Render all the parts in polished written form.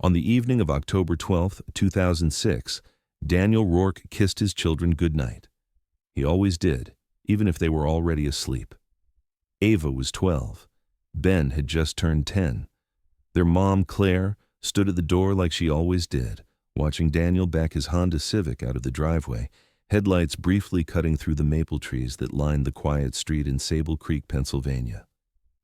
On the evening of October 12, 2006, Daniel Rourke kissed his children goodnight. He always did, even if they were already asleep. Ava was 12. Ben had just turned 10. Their mom, Claire, stood at the door like she always did, watching Daniel back his Honda Civic out of the driveway, headlights briefly cutting through the maple trees that lined the quiet street in Sable Creek, Pennsylvania.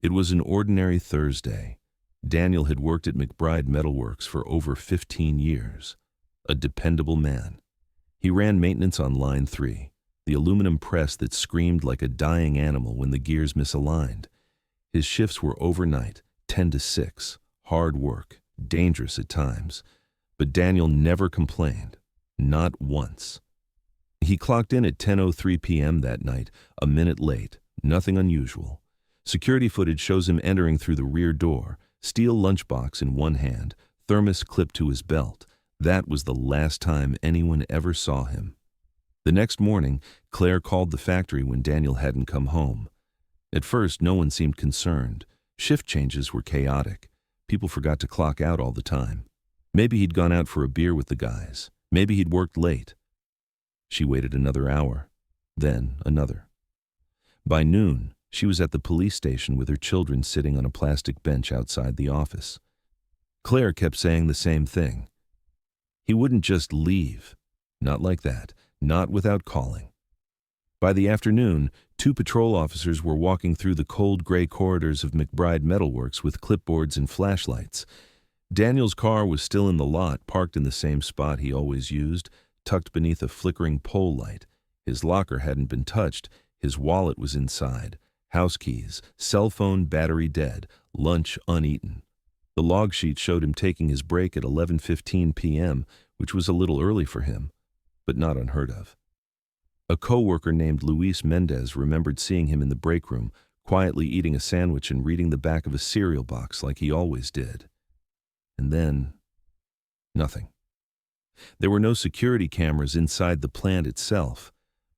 It was an ordinary Thursday. Daniel had worked at McBride Metalworks for over 15 years. A dependable man. He ran maintenance on Line 3, the aluminum press that screamed like a dying animal when the gears misaligned. His shifts were overnight, 10 to 6, hard work, dangerous at times. But Daniel never complained, not once. He clocked in at 10:03 p.m. that night, a minute late, nothing unusual. Security footage shows him entering through the rear door, steel lunchbox in one hand, thermos clipped to his belt. That was the last time anyone ever saw him. The next morning, Claire called the factory when Daniel hadn't come home. At first, no one seemed concerned. Shift changes were chaotic. People forgot to clock out all the time. Maybe he'd gone out for a beer with the guys. Maybe he'd worked late. She waited another hour, then another. By noon, she was at the police station with her children sitting on a plastic bench outside the office. Claire kept saying the same thing. He wouldn't just leave. Not like that. Not without calling. By the afternoon, 2 patrol officers were walking through the cold gray corridors of McBride Metalworks with clipboards and flashlights. Daniel's car was still in the lot, parked in the same spot he always used, tucked beneath a flickering pole light. His locker hadn't been touched. His wallet was inside. House keys, cell phone battery dead, lunch uneaten. The log sheet showed him taking his break at 11:15 p.m., which was a little early for him, but not unheard of. A co-worker named Luis Mendez remembered seeing him in the break room, quietly eating a sandwich and reading the back of a cereal box like he always did. And then, nothing. There were no security cameras inside the plant itself,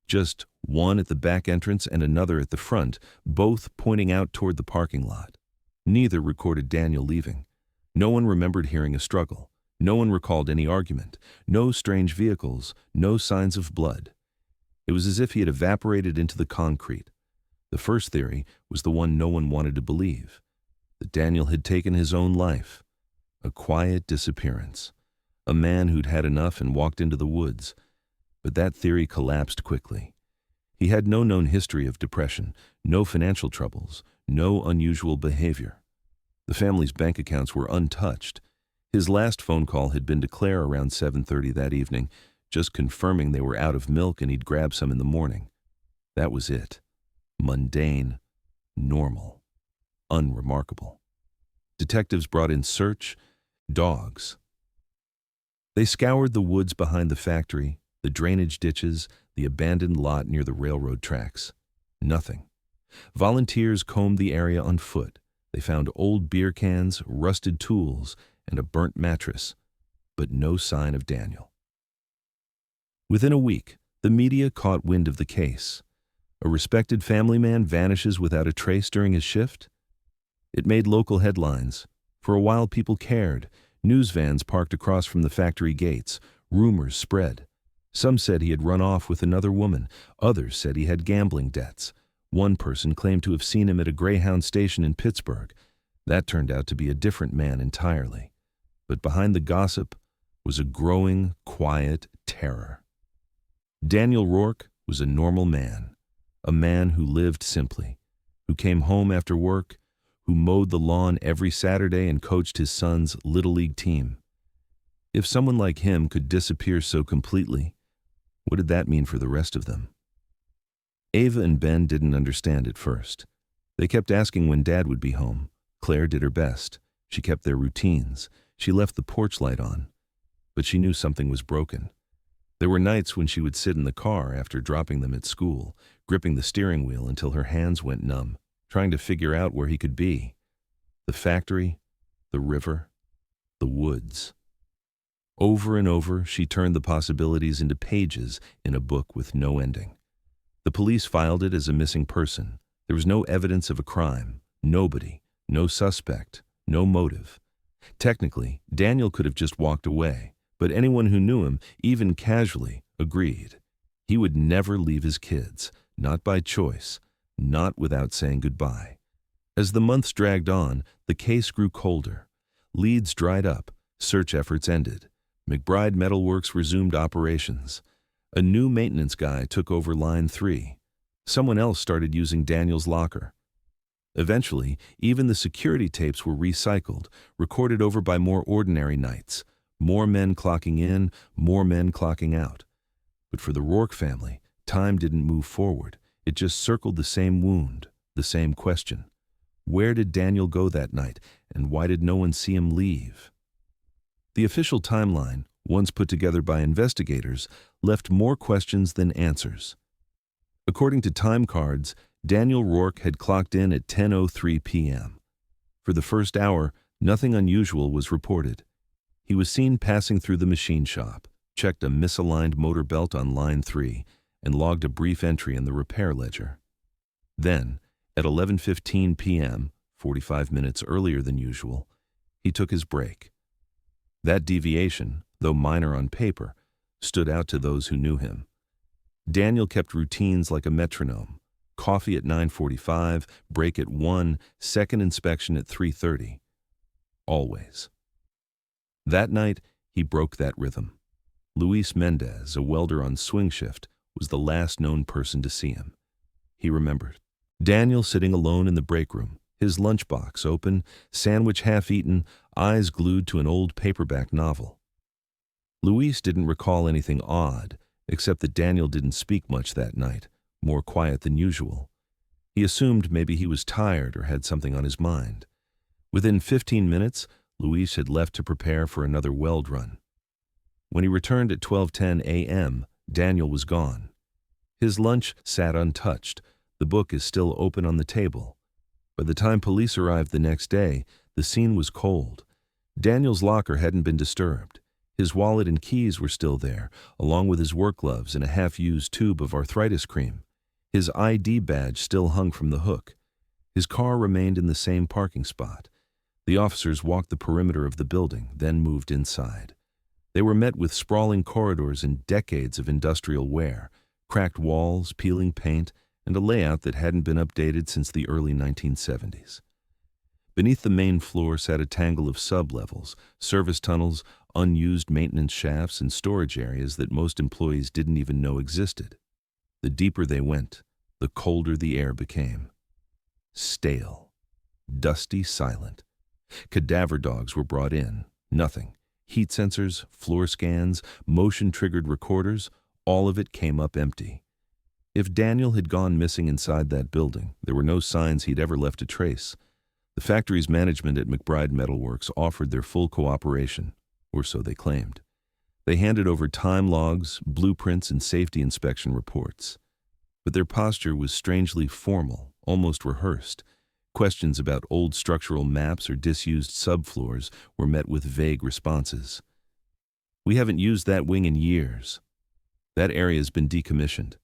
just one at the back entrance and another at the front, both pointing out toward the parking lot. Neither recorded Daniel leaving. No one remembered hearing a struggle. No one recalled any argument. No strange vehicles. No signs of blood. It was as if he had evaporated into the concrete. The first theory was the one no one wanted to believe, that Daniel had taken his own life. A quiet disappearance. A man who'd had enough and walked into the woods. But that theory collapsed quickly. He had no known history of depression, no financial troubles, no unusual behavior. The family's bank accounts were untouched. His last phone call had been to Claire around 7:30 that evening, just confirming they were out of milk and he'd grab some in the morning. That was it. Mundane, normal, unremarkable. Detectives brought in search dogs. They scoured the woods behind the factory, the drainage ditches, the abandoned lot near the railroad tracks. Nothing. Volunteers combed the area on foot. They found old beer cans, rusted tools, and a burnt mattress, but no sign of Daniel. Within a week, the media caught wind of the case. A respected family man vanishes without a trace during his shift? It made local headlines. For a while, people cared. News vans parked across from the factory gates. Rumors spread. Some said he had run off with another woman. Others said he had gambling debts. One person claimed to have seen him at a Greyhound station in Pittsburgh. That turned out to be a different man entirely. But behind the gossip was a growing, quiet terror. Daniel Rourke was a normal man, a man who lived simply, who came home after work, who mowed the lawn every Saturday and coached his son's Little League team. If someone like him could disappear so completely, what did that mean for the rest of them? Ava and Ben didn't understand at first. They kept asking when Dad would be home. Claire did her best. She kept their routines. She left the porch light on. But she knew something was broken. There were nights when she would sit in the car after dropping them at school, gripping the steering wheel until her hands went numb, trying to figure out where he could be. The factory, the river, the woods. Over and over, she turned the possibilities into pages in a book with no ending. The police filed it as a missing person. There was no evidence of a crime. Nobody. No suspect. No motive. Technically, Daniel could have just walked away, but anyone who knew him, even casually, agreed. He would never leave his kids, not by choice, not without saying goodbye. As the months dragged on, the case grew colder. Leads dried up, search efforts ended. McBride Metalworks resumed operations. A new maintenance guy took over Line 3. Someone else started using Daniel's locker. Eventually, even the security tapes were recycled, recorded over by more ordinary nights. More men clocking in, more men clocking out. But for the Rourke family, time didn't move forward. It just circled the same wound, the same question. Where did Daniel go that night, and why did no one see him leave? The official timeline, once put together by investigators, left more questions than answers. According to time cards, Daniel Rourke had clocked in at 10:03 p.m. For the first hour, nothing unusual was reported. He was seen passing through the machine shop, checked a misaligned motor belt on Line 3, and logged a brief entry in the repair ledger. Then, at 11:15 p.m., 45 minutes earlier than usual, he took his break. That deviation, though minor on paper, stood out to those who knew him. Daniel kept routines like a metronome. Coffee at 9:45, break at 1, second inspection at 3:30. Always. That night, he broke that rhythm. Luis Mendez, a welder on swing shift, was the last known person to see him. He remembered. Daniel sitting alone in the break room, his lunchbox open, sandwich half-eaten, eyes glued to an old paperback novel. Luis didn't recall anything odd, except that Daniel didn't speak much that night, more quiet than usual. He assumed maybe he was tired or had something on his mind. Within 15 minutes, Luis had left to prepare for another weld run. When he returned at 12:10 a.m., Daniel was gone. His lunch sat untouched. The book is still open on the table. By the time police arrived the next day, the scene was cold. Daniel's locker hadn't been disturbed. His wallet and keys were still there, along with his work gloves and a half-used tube of arthritis cream. His ID badge still hung from the hook. His car remained in the same parking spot. The officers walked the perimeter of the building, then moved inside. They were met with sprawling corridors and decades of industrial wear, cracked walls, peeling paint, and a layout that hadn't been updated since the early 1970s. Beneath the main floor sat a tangle of sub-levels, service tunnels, unused maintenance shafts, and storage areas that most employees didn't even know existed. The deeper they went, the colder the air became. Stale, dusty, silent. Cadaver dogs were brought in. Nothing. Heat sensors, floor scans, motion-triggered recorders, all of it came up empty. If Daniel had gone missing inside that building, there were no signs he'd ever left a trace. The factory's management at McBride Metalworks offered their full cooperation, or so they claimed. They handed over time logs, blueprints, and safety inspection reports. But their posture was strangely formal, almost rehearsed. Questions about old structural maps or disused subfloors were met with vague responses. "We haven't used that wing in years. That area's been decommissioned.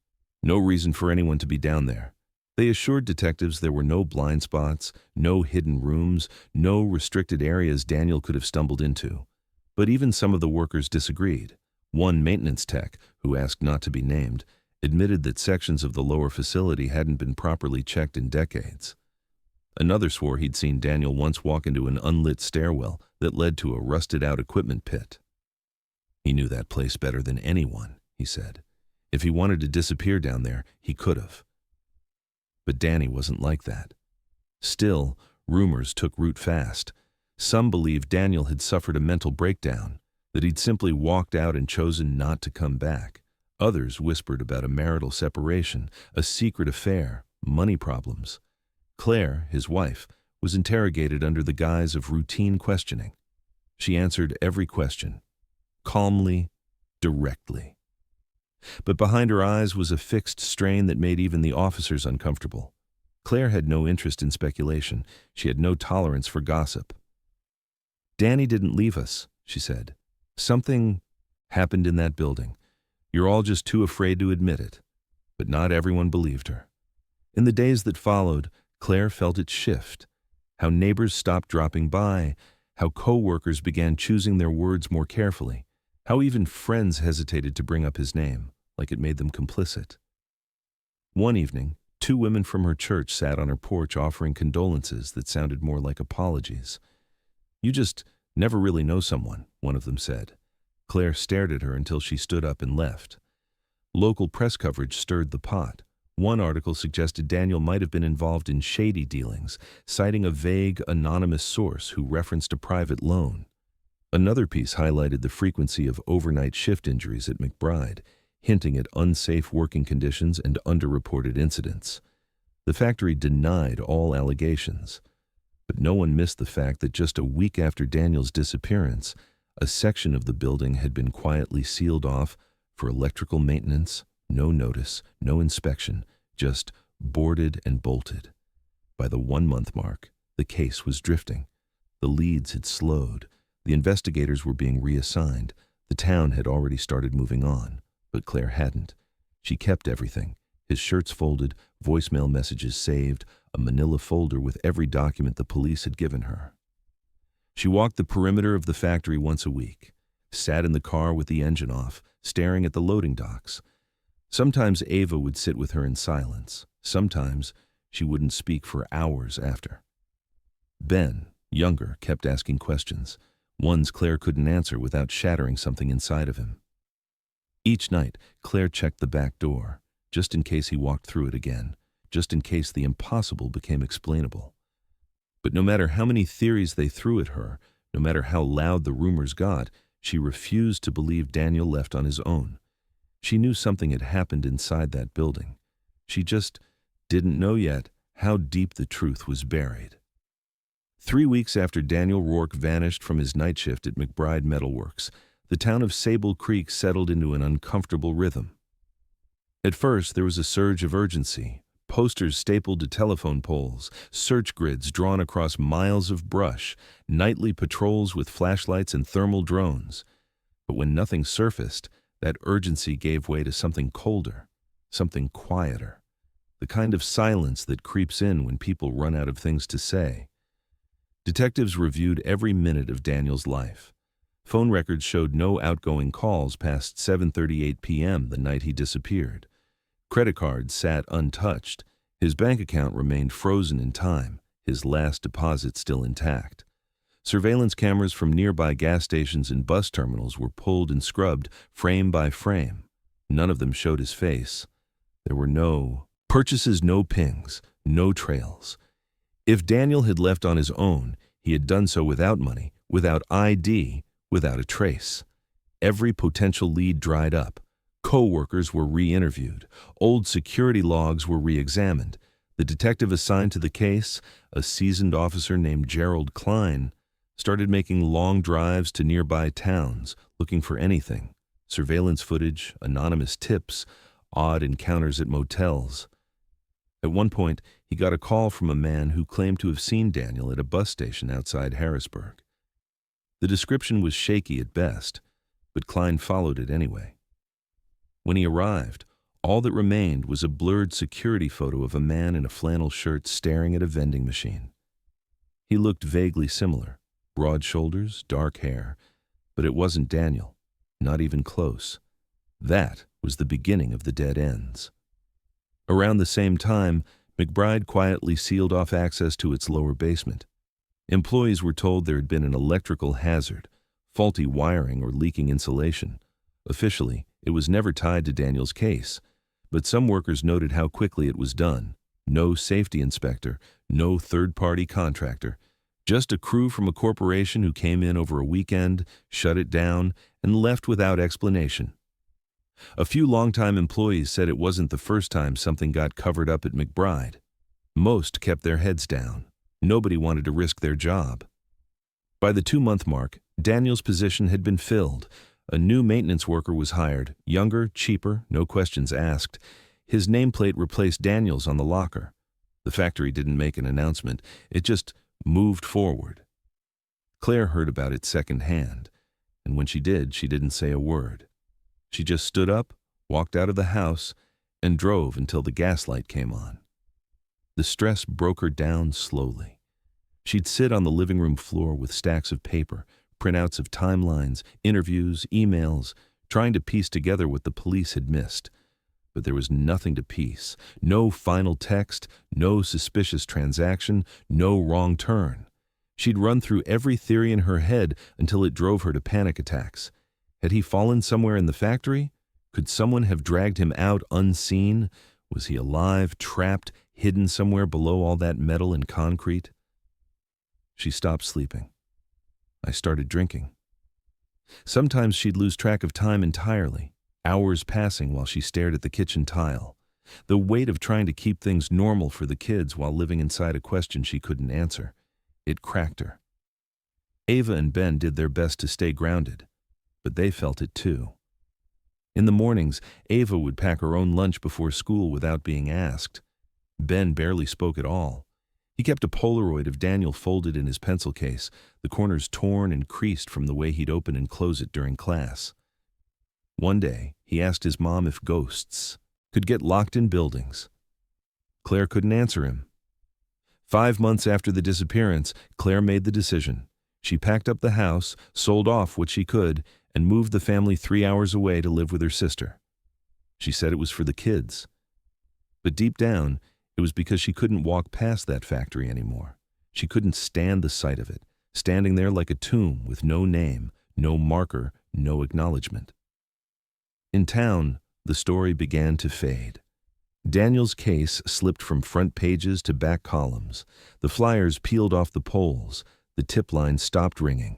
No reason for anyone to be down there." They assured detectives there were no blind spots, no hidden rooms, no restricted areas Daniel could have stumbled into. But even some of the workers disagreed. One maintenance tech, who asked not to be named, admitted that sections of the lower facility hadn't been properly checked in decades. Another swore he'd seen Daniel once walk into an unlit stairwell that led to a rusted-out equipment pit. He knew that place better than anyone, he said. If he wanted to disappear down there, he could have. But Danny wasn't like that. Still, rumors took root fast. Some believed Daniel had suffered a mental breakdown, that he'd simply walked out and chosen not to come back. Others whispered about a marital separation, a secret affair, money problems. Claire, his wife, was interrogated under the guise of routine questioning. She answered every question, calmly, directly. But behind her eyes was a fixed strain that made even the officers uncomfortable. Claire had no interest in speculation. She had no tolerance for gossip. "Danny didn't leave us," she said. "Something happened in that building. You're all just too afraid to admit it." But not everyone believed her. In the days that followed, Claire felt it shift. How neighbors stopped dropping by, how co-workers began choosing their words more carefully, how even friends hesitated to bring up his name, like it made them complicit. One evening, two women from her church sat on her porch offering condolences that sounded more like apologies. "You just never really know someone," one of them said. Claire stared at her until she stood up and left. Local press coverage stirred the pot. One article suggested Daniel might have been involved in shady dealings, citing a vague, anonymous source who referenced a private loan. Another piece highlighted the frequency of overnight shift injuries at McBride, hinting at unsafe working conditions and underreported incidents. The factory denied all allegations, but no one missed the fact that just a week after Daniel's disappearance, a section of the building had been quietly sealed off for electrical maintenance, no notice, no inspection, just boarded and bolted. By the 1-month mark, the case was drifting. The leads had slowed. The investigators were being reassigned. The town had already started moving on, but Claire hadn't. She kept everything: his shirts folded, voicemail messages saved, a manila folder with every document the police had given her. She walked the perimeter of the factory once a week, sat in the car with the engine off, staring at the loading docks. Sometimes Ava would sit with her in silence. Sometimes she wouldn't speak for hours after. Ben, younger, kept asking questions, ones Claire couldn't answer without shattering something inside of him. Each night, Claire checked the back door, just in case he walked through it again, just in case the impossible became explainable. But no matter how many theories they threw at her, no matter how loud the rumors got, she refused to believe Daniel left on his own. She knew something had happened inside that building. She just didn't know yet how deep the truth was buried. 3 weeks after Daniel Rourke vanished from his night shift at McBride Metalworks, the town of Sable Creek settled into an uncomfortable rhythm. At first, there was a surge of urgency. Posters stapled to telephone poles, search grids drawn across miles of brush, nightly patrols with flashlights and thermal drones. But when nothing surfaced, that urgency gave way to something colder, something quieter, the kind of silence that creeps in when people run out of things to say. Detectives reviewed every minute of Daniel's life. Phone records showed no outgoing calls past 7:38 p.m. the night he disappeared. Credit cards sat untouched. His bank account remained frozen in time, his last deposit still intact. Surveillance cameras from nearby gas stations and bus terminals were pulled and scrubbed frame by frame. None of them showed his face. There were no purchases, no pings, no trails. If Daniel had left on his own, he had done so without money, without ID, without a trace. Every potential lead dried up. Co-workers were re-interviewed. Old security logs were re-examined. The detective assigned to the case, a seasoned officer named Gerald Klein, started making long drives to nearby towns, looking for anything: surveillance footage, anonymous tips, odd encounters at motels. At one point, he got a call from a man who claimed to have seen Daniel at a bus station outside Harrisburg. The description was shaky at best, but Klein followed it anyway. When he arrived, all that remained was a blurred security photo of a man in a flannel shirt staring at a vending machine. He looked vaguely similar: broad shoulders, dark hair, but it wasn't Daniel, not even close. That was the beginning of the dead ends. Around the same time, McBride quietly sealed off access to its lower basement. Employees were told there had been an electrical hazard, faulty wiring or leaking insulation. Officially, it was never tied to Daniel's case, but some workers noted how quickly it was done. No safety inspector, no third-party contractor, just a crew from a corporation who came in over a weekend, shut it down, and left without explanation. A few longtime employees said it wasn't the first time something got covered up at McBride. Most kept their heads down. Nobody wanted to risk their job. By the 2-month mark, Daniel's position had been filled. A new maintenance worker was hired, younger, cheaper, no questions asked. His nameplate replaced Daniel's on the locker. The factory didn't make an announcement. It just moved forward. Claire heard about it secondhand, and when she did, she didn't say a word. She just stood up, walked out of the house, and drove until the gaslight came on. The stress broke her down slowly. She'd sit on the living room floor with stacks of paper, printouts of timelines, interviews, emails, trying to piece together what the police had missed. But there was nothing to piece. No final text, no suspicious transaction, no wrong turn. She'd run through every theory in her head until it drove her to panic attacks. Had he fallen somewhere in the factory? Could someone have dragged him out unseen? Was he alive, trapped, hidden somewhere below all that metal and concrete? She stopped sleeping. I started drinking. Sometimes she'd lose track of time entirely, hours passing while she stared at the kitchen tile. The weight of trying to keep things normal for the kids while living inside a question she couldn't answer. It cracked her. Ava and Ben did their best to stay grounded, but they felt it too. In the mornings, Ava would pack her own lunch before school without being asked. Ben barely spoke at all. He kept a Polaroid of Daniel folded in his pencil case, the corners torn and creased from the way he'd open and close it during class. One day, he asked his mom if ghosts could get locked in buildings. Claire couldn't answer him. 5 months after the disappearance, Claire made the decision. She packed up the house, sold off what she could, and moved the family 3 hours away to live with her sister. She said it was for the kids. But deep down, it was because she couldn't walk past that factory anymore. She couldn't stand the sight of it, standing there like a tomb with no name, no marker, no acknowledgement. In town, the story began to fade. Daniel's case slipped from front pages to back columns. The flyers peeled off the poles. The tip line stopped ringing.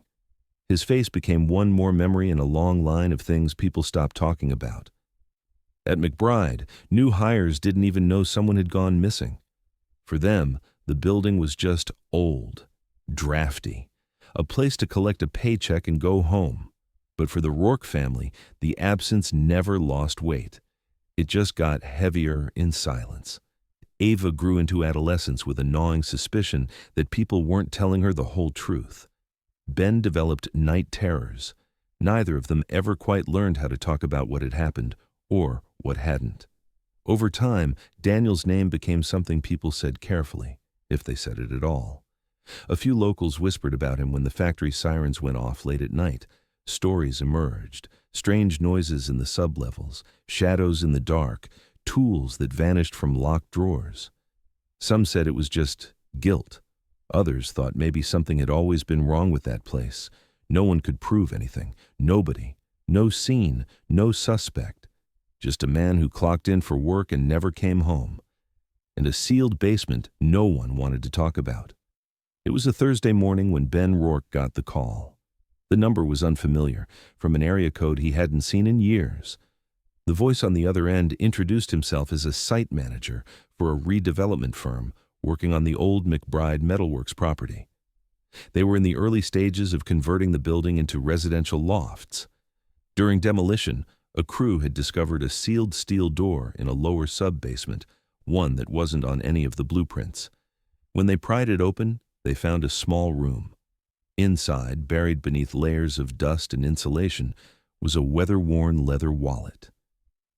His face became one more memory in a long line of things people stopped talking about. At McBride, new hires didn't even know someone had gone missing. For them, the building was just old, drafty, a place to collect a paycheck and go home. But for the Rourke family, the absence never lost weight. It just got heavier in silence. Ava grew into adolescence with a gnawing suspicion that people weren't telling her the whole truth. Ben developed night terrors. Neither of them ever quite learned how to talk about what had happened or what hadn't. Over time, Daniel's name became something people said carefully, if they said it at all. A few locals whispered about him when the factory sirens went off late at night. Stories emerged, strange noises in the sublevels, shadows in the dark, tools that vanished from locked drawers. Some said it was just guilt. Others thought maybe something had always been wrong with that place. No one could prove anything. Nobody. No scene. No suspect. Just a man who clocked in for work and never came home. And a sealed basement no one wanted to talk about. It was a Thursday morning when Ben Rourke got the call. The number was unfamiliar, from an area code he hadn't seen in years. The voice on the other end introduced himself as a site manager for a redevelopment firm working on the old McBride Metalworks property. They were in the early stages of converting the building into residential lofts. During demolition, a crew had discovered a sealed steel door in a lower sub-basement, one that wasn't on any of the blueprints. When they pried it open, they found a small room. Inside, buried beneath layers of dust and insulation, was a weather-worn leather wallet.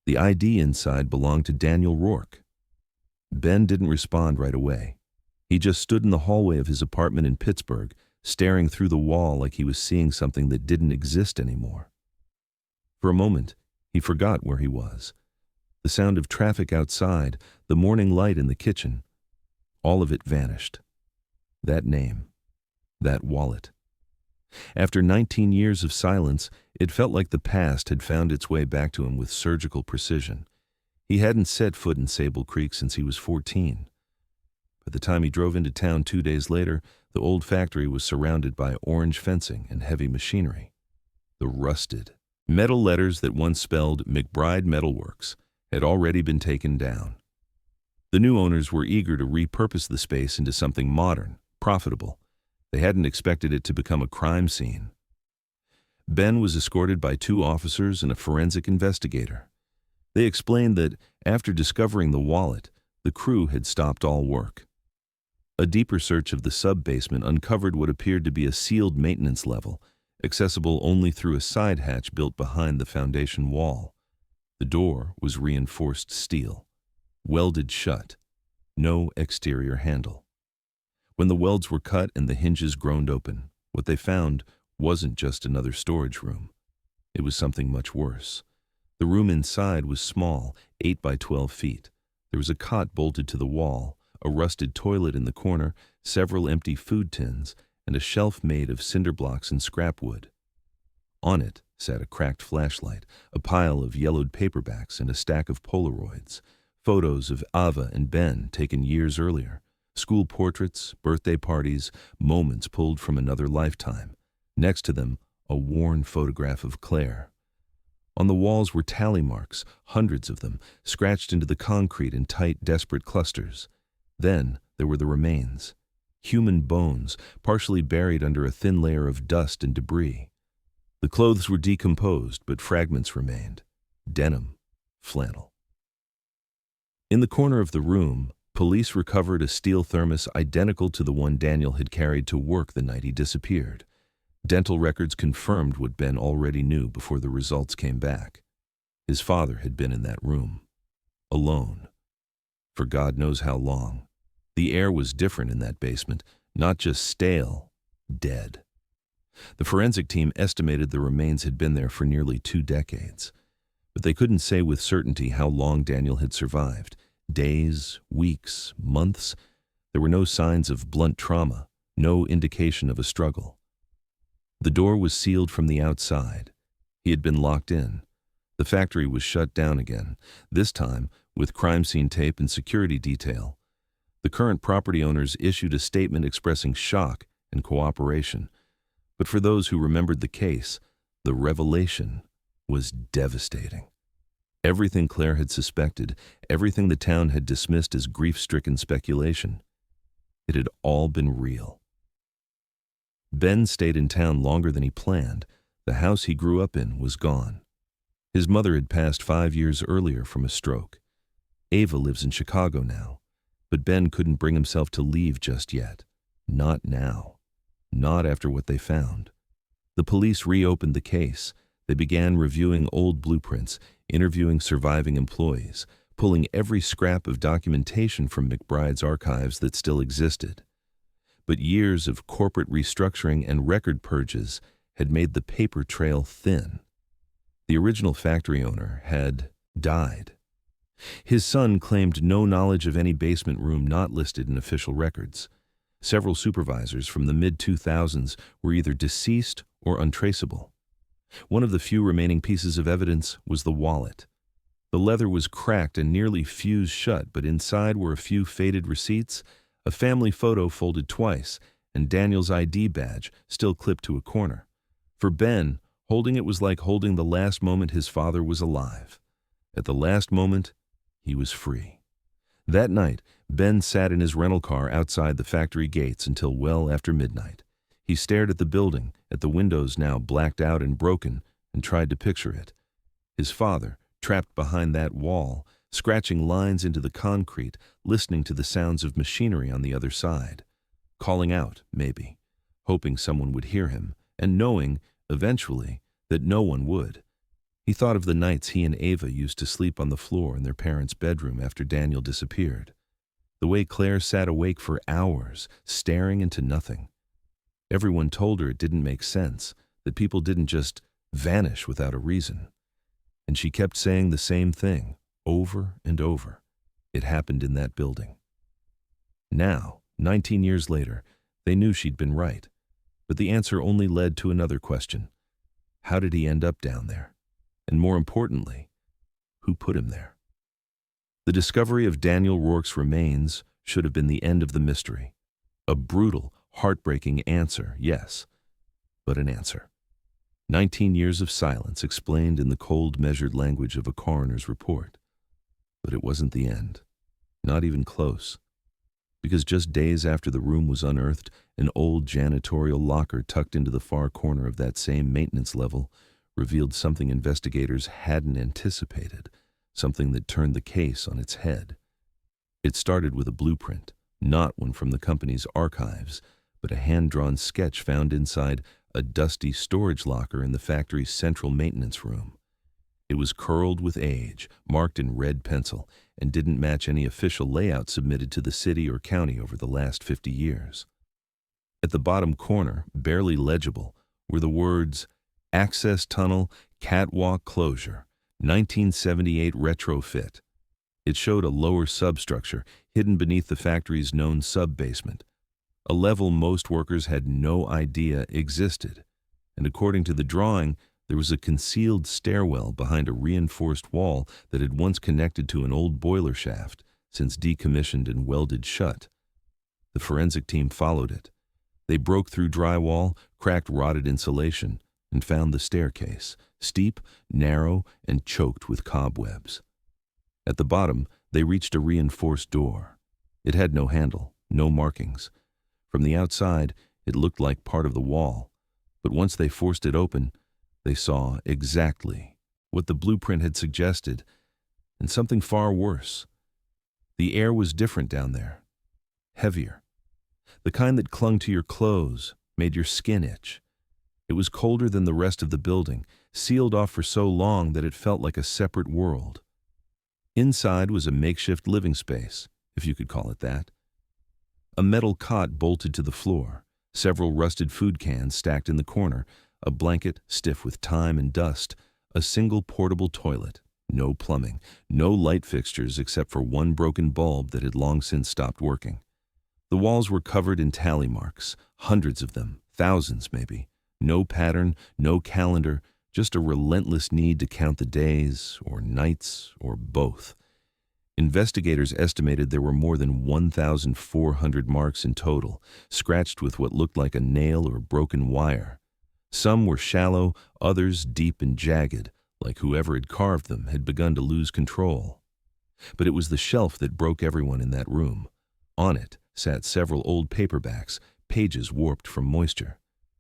The ID inside belonged to Daniel Rourke. Ben didn't respond right away. He just stood in the hallway of his apartment in Pittsburgh, staring through the wall like he was seeing something that didn't exist anymore. For a moment, he forgot where he was. The sound of traffic outside, the morning light in the kitchen, all of it vanished. That name. That wallet. After 19 years of silence, it felt like the past had found its way back to him with surgical precision. He hadn't set foot in Sable Creek since he was 14. By the time he drove into town 2 days later, the old factory was surrounded by orange fencing and heavy machinery. The rusted metal letters that once spelled McBride Metalworks had already been taken down. The new owners were eager to repurpose the space into something modern, profitable. They hadn't expected it to become a crime scene. Ben was escorted by 2 officers and a forensic investigator. They explained that after discovering the wallet, the crew had stopped all work. A deeper search of the sub-basement uncovered what appeared to be a sealed maintenance level, accessible only through a side hatch built behind the foundation wall. The door was reinforced steel, welded shut, no exterior handle. When the welds were cut and the hinges groaned open, what they found wasn't just another storage room. It was something much worse. The room inside was small, 8 by 12 feet. There was a cot bolted to the wall, a rusted toilet in the corner, several empty food tins, and a shelf made of cinder blocks and scrap wood. On it sat a cracked flashlight, a pile of yellowed paperbacks, and a stack of Polaroids, photos of Ava and Ben taken years earlier, school portraits, birthday parties, moments pulled from another lifetime. Next to them, a worn photograph of Claire. On the walls were tally marks, hundreds of them, scratched into the concrete in tight, desperate clusters. Then there were the remains. Human bones, partially buried under a thin layer of dust and debris. The clothes were decomposed, but fragments remained. Denim, flannel. In the corner of the room, police recovered a steel thermos identical to the one Daniel had carried to work the night he disappeared. Dental records confirmed what Ben already knew before the results came back. His father had been in that room. Alone. For God knows how long. The air was different in that basement, not just stale, dead. The forensic team estimated the remains had been there for nearly 2 decades. But they couldn't say with certainty how long Daniel had survived. Days, weeks, months. There were no signs of blunt trauma, no indication of a struggle. The door was sealed from the outside. He had been locked in. The factory was shut down again, this time with crime scene tape and security detail. The current property owners issued a statement expressing shock and cooperation. But for those who remembered the case, the revelation was devastating. Everything Claire had suspected, everything the town had dismissed as grief-stricken speculation, it had all been real. Ben stayed in town longer than he planned. The house he grew up in was gone. His mother had passed 5 years earlier from a stroke. Ava lives in Chicago now, but Ben couldn't bring himself to leave just yet. Not now. Not after what they found. The police reopened the case. They began reviewing old blueprints, interviewing surviving employees, pulling every scrap of documentation from McBride's archives that still existed. But years of corporate restructuring and record purges had made the paper trail thin. The original factory owner had died. His son claimed no knowledge of any basement room not listed in official records. Several supervisors from the mid-2000s were either deceased or untraceable. One of the few remaining pieces of evidence was the wallet. The leather was cracked and nearly fused shut, but inside were a few faded receipts, a family photo folded twice, and Daniel's ID badge still clipped to a corner. For Ben, holding it was like holding the last moment his father was alive. At the last moment, he was free. That night, Ben sat in his rental car outside the factory gates until well after midnight. He stared at the building, at the windows now blacked out and broken, and tried to picture it. His father, trapped behind that wall, scratching lines into the concrete, listening to the sounds of machinery on the other side. Calling out, maybe, hoping someone would hear him, and knowing, eventually, that no one would. He thought of the nights he and Ava used to sleep on the floor in their parents' bedroom after Daniel disappeared. The way Claire sat awake for hours, staring into nothing. Everyone told her it didn't make sense, that people didn't just vanish without a reason. And she kept saying the same thing, over and over. It happened in that building. Now, 19 years later, they knew she'd been right. But the answer only led to another question. How did he end up down there? And more importantly, who put him there? The discovery of Daniel Rourke's remains should have been the end of the mystery. A brutal, heartbreaking answer, yes, but an answer. 19 years of silence explained in the cold, measured language of a coroner's report. But it wasn't the end. Not even close. Because just days after the room was unearthed, an old janitorial locker tucked into the far corner of that same maintenance level revealed something investigators hadn't anticipated, something that turned the case on its head. It started with a blueprint, not one from the company's archives, but a hand-drawn sketch found inside a dusty storage locker in the factory's central maintenance room. It was curled with age, marked in red pencil, and didn't match any official layout submitted to the city or county over the last 50 years. At the bottom corner, barely legible, were the words, "Access Tunnel, Catwalk Closure, 1978 Retrofit." It showed a lower substructure hidden beneath the factory's known sub-basement, a level most workers had no idea existed. And according to the drawing, there was a concealed stairwell behind a reinforced wall that had once connected to an old boiler shaft, since decommissioned and welded shut. The forensic team followed it. They broke through drywall, cracked rotted insulation, and found the staircase, steep, narrow, and choked with cobwebs. At the bottom, they reached a reinforced door. It had no handle, no markings. From the outside, it looked like part of the wall, but once they forced it open, they saw exactly what the blueprint had suggested, and something far worse. The air was different down there, heavier. The kind that clung to your clothes, made your skin itch. It was colder than the rest of the building, sealed off for so long that it felt like a separate world. Inside was a makeshift living space, if you could call it that. A metal cot bolted to the floor, several rusted food cans stacked in the corner, a blanket stiff with time and dust, a single portable toilet, no plumbing, no light fixtures except for one broken bulb that had long since stopped working. The walls were covered in tally marks, hundreds of them, thousands maybe. No pattern, no calendar, just a relentless need to count the days, or nights, or both. Investigators estimated there were more than 1,400 marks in total, scratched with what looked like a nail or broken wire. Some were shallow, others deep and jagged, like whoever had carved them had begun to lose control. But it was the shelf that broke everyone in that room. On it sat several old paperbacks, pages warped from moisture.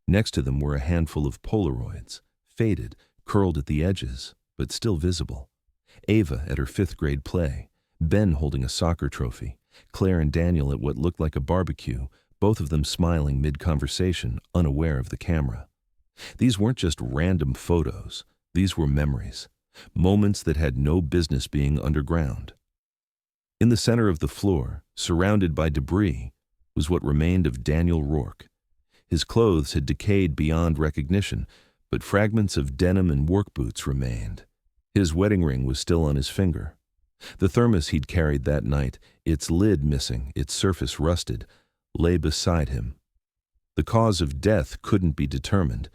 Next to them were a handful of Polaroids, faded, curled at the edges, but still visible. Ava at her 5th grade play, Ben holding a soccer trophy, Claire and Daniel at what looked like a barbecue, both of them smiling mid-conversation, unaware of the camera. These weren't just random photos. These were memories, moments that had no business being underground. In the center of the floor, surrounded by debris, was what remained of Daniel Rourke. His clothes had decayed beyond recognition, but fragments of denim and work boots remained. His wedding ring was still on his finger. The thermos he'd carried that night, its lid missing, its surface rusted, lay beside him. The cause of death couldn't be determined.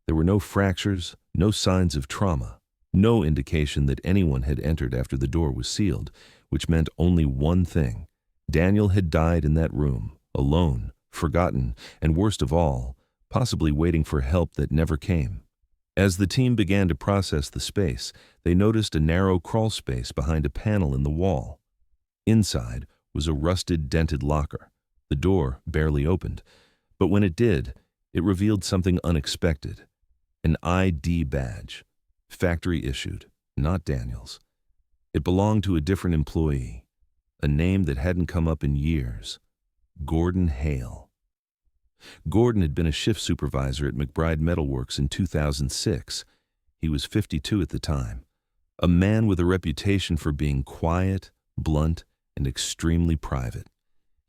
There were no fractures, no signs of trauma, no indication that anyone had entered after the door was sealed, which meant only one thing. Daniel had died in that room, alone, forgotten, and worst of all, possibly waiting for help that never came. As the team began to process the space, they noticed a narrow crawl space behind a panel in the wall. Inside was a rusted, dented locker. The door barely opened, but when it did, it revealed something unexpected. An ID badge, factory issued, not Daniel's. It belonged to a different employee, a name that hadn't come up in years. Gordon Hale. Gordon had been a shift supervisor at McBride Metalworks in 2006. He was 52 at the time, a man with a reputation for being quiet, blunt, and extremely private.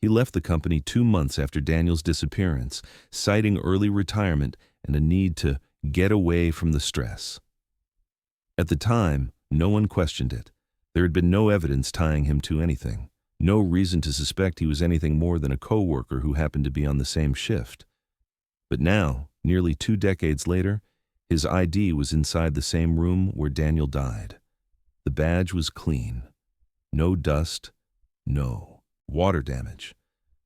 He left the company 2 months after Daniel's disappearance, citing early retirement and a need to get away from the stress. At the time, no one questioned it. There had been no evidence tying him to anything. No reason to suspect he was anything more than a co-worker who happened to be on the same shift. But now, nearly 2 decades later, his ID was inside the same room where Daniel died. The badge was clean. No dust, no water damage.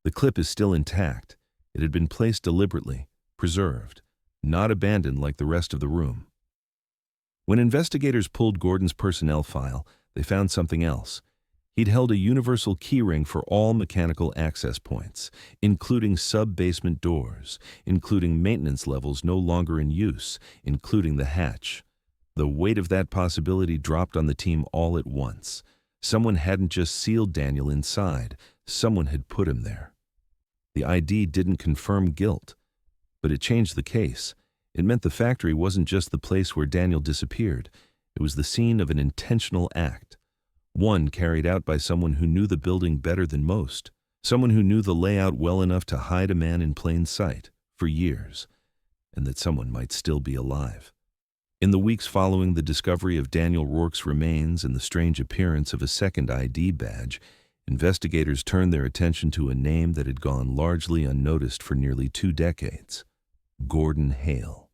The clip is still intact. It had been placed deliberately, preserved, not abandoned like the rest of the room. When investigators pulled Gordon's personnel file, they found something else. He'd held a universal keyring for all mechanical access points, including sub-basement doors, including maintenance levels no longer in use, including the hatch. The weight of that possibility dropped on the team all at once. Someone hadn't just sealed Daniel inside, someone had put him there. The ID didn't confirm guilt, but it changed the case. It meant the factory wasn't just the place where Daniel disappeared. It was the scene of an intentional act, one carried out by someone who knew the building better than most, someone who knew the layout well enough to hide a man in plain sight for years, and that someone might still be alive. In the weeks following the discovery of Daniel Rourke's remains and the strange appearance of a second ID badge, investigators turned their attention to a name that had gone largely unnoticed for nearly 2 decades: Gordon Hale.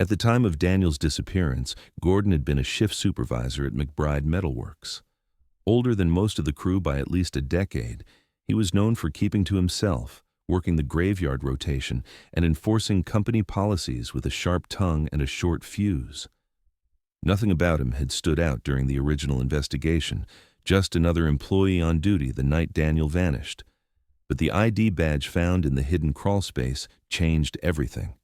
At the time of Daniel's disappearance, Gordon had been a shift supervisor at McBride Metalworks. Older than most of the crew by at least a decade, he was known for keeping to himself, working the graveyard rotation, and enforcing company policies with a sharp tongue and a short fuse. Nothing about him had stood out during the original investigation, just another employee on duty the night Daniel vanished. But the ID badge found in the hidden crawl space changed everything.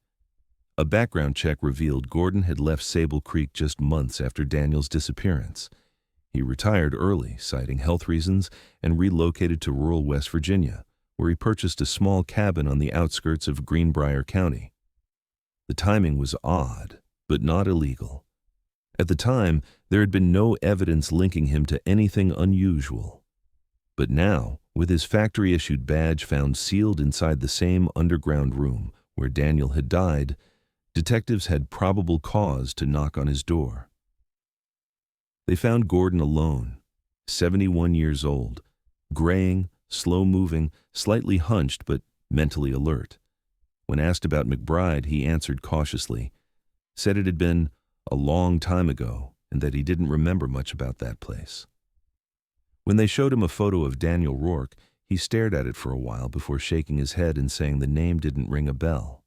A background check revealed Gordon had left Sable Creek just months after Daniel's disappearance. He retired early, citing health reasons, and relocated to rural West Virginia, where he purchased a small cabin on the outskirts of Greenbrier County. The timing was odd, but not illegal. At the time, there had been no evidence linking him to anything unusual. But now, with his factory-issued badge found sealed inside the same underground room where Daniel had died, detectives had probable cause to knock on his door. They found Gordon alone, 71 years old, graying, slow-moving, slightly hunched but mentally alert. When asked about McBride, he answered cautiously, said it had been a long time ago and that he didn't remember much about that place. When they showed him a photo of Daniel Rourke, he stared at it for a while before shaking his head and saying the name didn't ring a bell.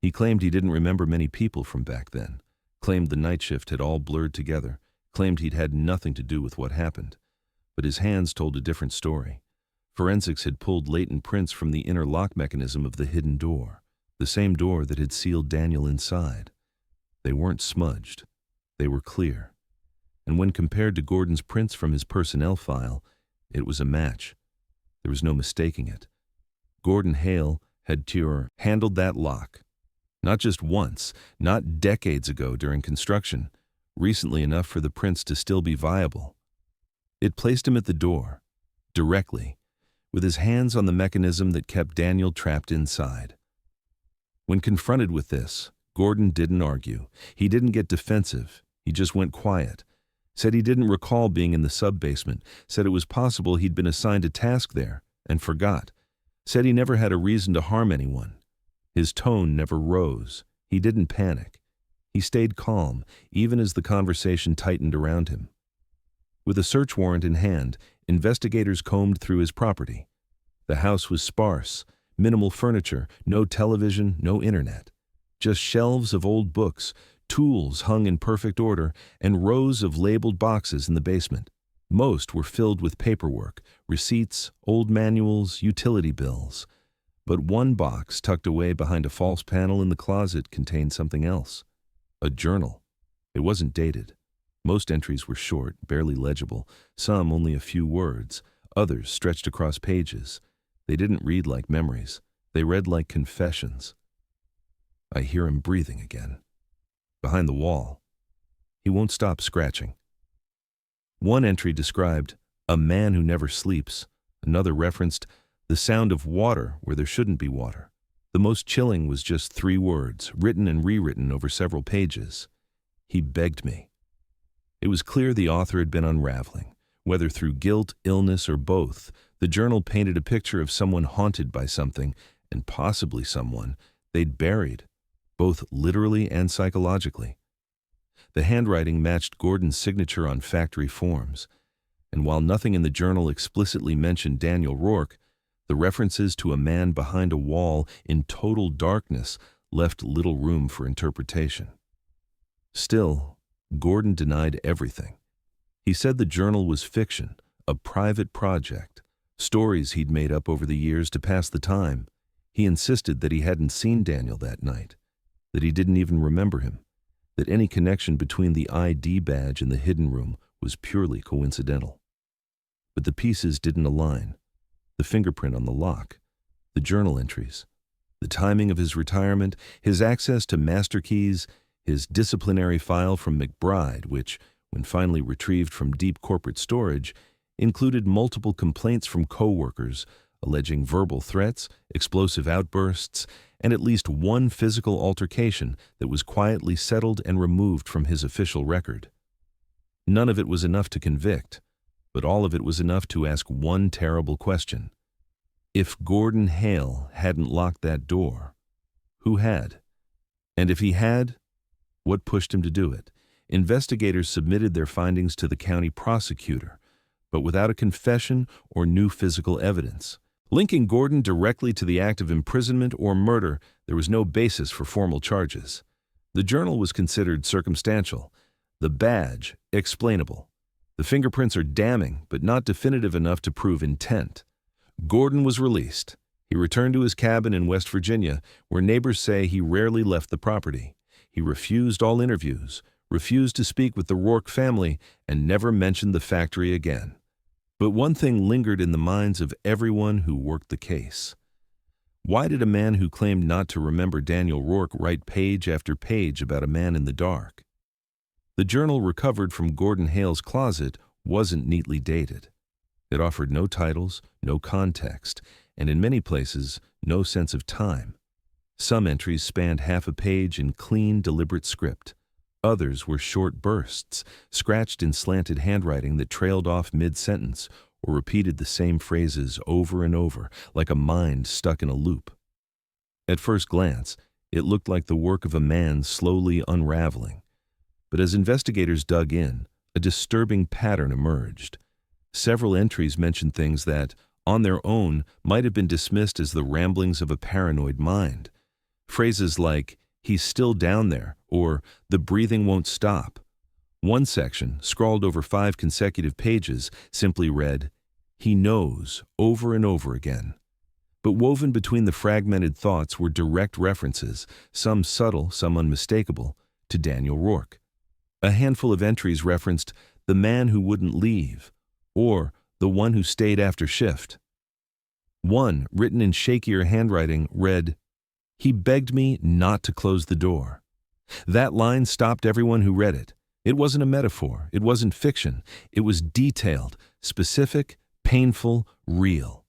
He claimed he didn't remember many people from back then, claimed the night shift had all blurred together, claimed he'd had nothing to do with what happened. But his hands told a different story. Forensics had pulled latent prints from the inner lock mechanism of the hidden door, the same door that had sealed Daniel inside. They weren't smudged. They were clear. And when compared to Gordon's prints from his personnel file, it was a match. There was no mistaking it. Gordon Hale had handled that lock. Not just once, not decades ago during construction, recently enough for the prints to still be viable. It placed him at the door, directly, with his hands on the mechanism that kept Daniel trapped inside. When confronted with this, Gordon didn't argue. He didn't get defensive. He just went quiet. Said he didn't recall being in the sub-basement. Said it was possible he'd been assigned a task there, and forgot. Said he never had a reason to harm anyone. His tone never rose. He didn't panic. He stayed calm, even as the conversation tightened around him. With a search warrant in hand, investigators combed through his property. The house was sparse, minimal furniture, no television, no internet. Just shelves of old books, tools hung in perfect order, and rows of labeled boxes in the basement. Most were filled with paperwork, receipts, old manuals, utility bills. But one box tucked away behind a false panel in the closet contained something else. A journal. It wasn't dated. Most entries were short, barely legible, some only a few words, others stretched across pages. They didn't read like memories. They read like confessions. I hear him breathing again. Behind the wall. He won't stop scratching. One entry described a man who never sleeps. Another referenced the sound of water where there shouldn't be water. The most chilling was just 3 words, written and rewritten over several pages. He begged me. It was clear the author had been unraveling. Whether through guilt, illness, or both, the journal painted a picture of someone haunted by something, and possibly someone they'd buried, both literally and psychologically. The handwriting matched Gordon's signature on factory forms, and while nothing in the journal explicitly mentioned Daniel Rourke, the references to a man behind a wall in total darkness left little room for interpretation. Still, Gordon denied everything. He said the journal was fiction, a private project, stories he'd made up over the years to pass the time. He insisted that he hadn't seen Daniel that night, that he didn't even remember him, that any connection between the ID badge and the hidden room was purely coincidental. But the pieces didn't align. The fingerprint on the lock, the journal entries, the timing of his retirement, his access to master keys, His disciplinary file from McBride, which, when finally retrieved from deep corporate storage, included multiple complaints from co-workers alleging verbal threats, explosive outbursts, and at least one physical altercation that was quietly settled and removed from his official record. None of it was enough to convict, but all of it was enough to ask one terrible question. If Gordon Hale hadn't locked that door, who had? And if he had, what pushed him to do it? Investigators submitted their findings to the county prosecutor, but without a confession or new physical evidence. Linking Gordon directly to the act of imprisonment or murder, there was no basis for formal charges. The journal was considered circumstantial, the badge explainable. The fingerprints are damning, but not definitive enough to prove intent. Gordon was released. He returned to his cabin in West Virginia, where neighbors say he rarely left the property. He refused all interviews, refused to speak with the Rourke family, and never mentioned the factory again. But one thing lingered in the minds of everyone who worked the case. Why did a man who claimed not to remember Daniel Rourke write page after page about a man in the dark? The journal recovered from Gordon Hale's closet wasn't neatly dated. It offered no titles, no context, and in many places, no sense of time. Some entries spanned half a page in clean, deliberate script. Others were short bursts, scratched in slanted handwriting that trailed off mid-sentence or repeated the same phrases over and over, like a mind stuck in a loop. At first glance, it looked like the work of a man slowly unraveling. But as investigators dug in, a disturbing pattern emerged. Several entries mentioned things that, on their own, might have been dismissed as the ramblings of a paranoid mind. Phrases like, "He's still down there," or "the breathing won't stop." One section, scrawled over 5 consecutive pages, simply read, "He knows," over and over again. But woven between the fragmented thoughts were direct references, some subtle, some unmistakable, to Daniel Rourke. A handful of entries referenced "the man who wouldn't leave," or "the one who stayed after shift." One, written in shakier handwriting, read, "He begged me not to close the door." That line stopped everyone who read it. It wasn't a metaphor. It wasn't fiction. It was detailed, specific, painful, real.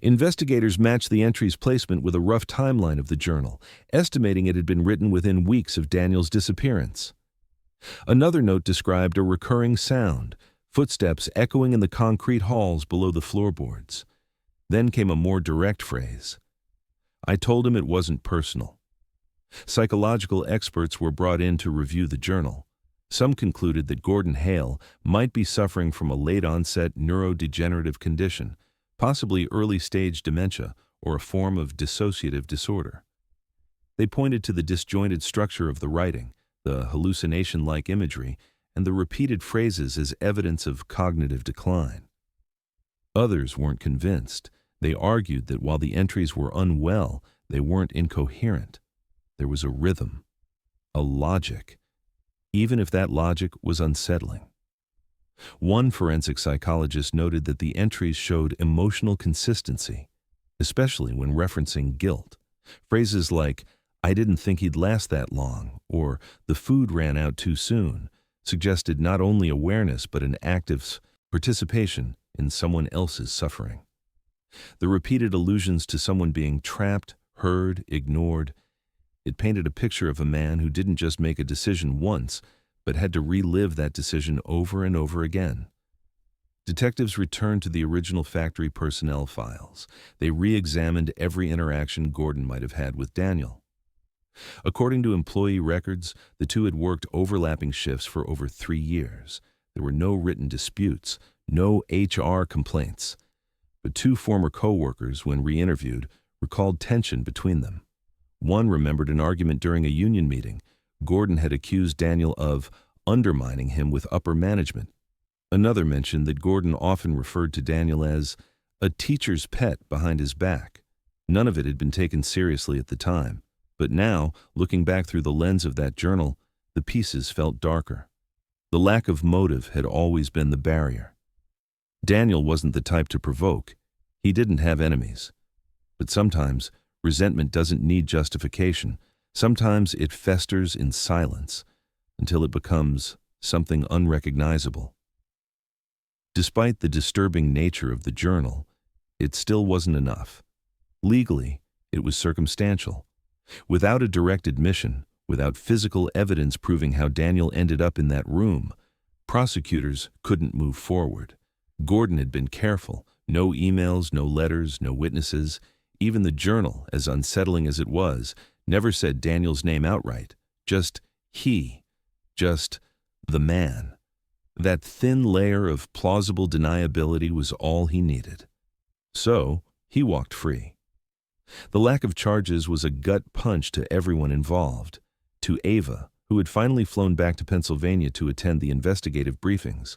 Investigators matched the entry's placement with a rough timeline of the journal, estimating it had been written within weeks of Daniel's disappearance. Another note described a recurring sound, footsteps echoing in the concrete halls below the floorboards. Then came a more direct phrase. "I told him it wasn't personal." Psychological experts were brought in to review the journal. Some concluded that Gordon Hale might be suffering from a late-onset neurodegenerative condition, possibly early-stage dementia or a form of dissociative disorder. They pointed to the disjointed structure of the writing, the hallucination-like imagery, and the repeated phrases as evidence of cognitive decline. Others weren't convinced. They argued that while the entries were unwell, they weren't incoherent. There was a rhythm, a logic, even if that logic was unsettling. One forensic psychologist noted that the entries showed emotional consistency, especially when referencing guilt. Phrases like, "I didn't think he'd last that long," or "the food ran out too soon," suggested not only awareness but an active participation in someone else's suffering. The repeated allusions to someone being trapped, heard, ignored, it painted a picture of a man who didn't just make a decision once, but had to relive that decision over and over again. Detectives returned to the original factory personnel files. They re-examined every interaction Gordon might have had with Daniel. According to employee records, the two had worked overlapping shifts for over 3 years. There were no written disputes, no HR complaints. But 2 former co-workers, when re-interviewed, recalled tension between them. One remembered an argument during a union meeting. Gordon had accused Daniel of undermining him with upper management. Another mentioned that Gordon often referred to Daniel as a teacher's pet behind his back. None of it had been taken seriously at the time, but now, looking back through the lens of that journal, the pieces felt darker. The lack of motive had always been the barrier. Daniel wasn't the type to provoke. He didn't have enemies. But sometimes, resentment doesn't need justification. Sometimes it festers in silence until it becomes something unrecognizable. Despite the disturbing nature of the journal, it still wasn't enough. Legally, it was circumstantial. Without a direct admission, without physical evidence proving how Daniel ended up in that room, prosecutors couldn't move forward. Gordon had been careful. No emails, no letters, no witnesses. Even the journal, as unsettling as it was, never said Daniel's name outright. Just he. Just the man. That thin layer of plausible deniability was all he needed. So, he walked free. The lack of charges was a gut punch to everyone involved. To Ava, who had finally flown back to Pennsylvania to attend the investigative briefings.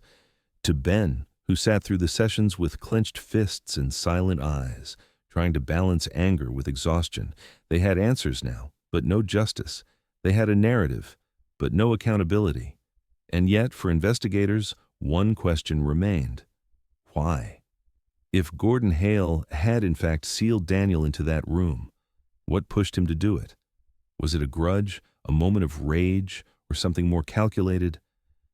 To Ben, who sat through the sessions with clenched fists and silent eyes, trying to balance anger with exhaustion. They had answers now, but no justice. They had a narrative, but no accountability. And yet, for investigators, one question remained. Why? If Gordon Hale had in fact sealed Daniel into that room, what pushed him to do it? Was it a grudge, a moment of rage, or something more calculated?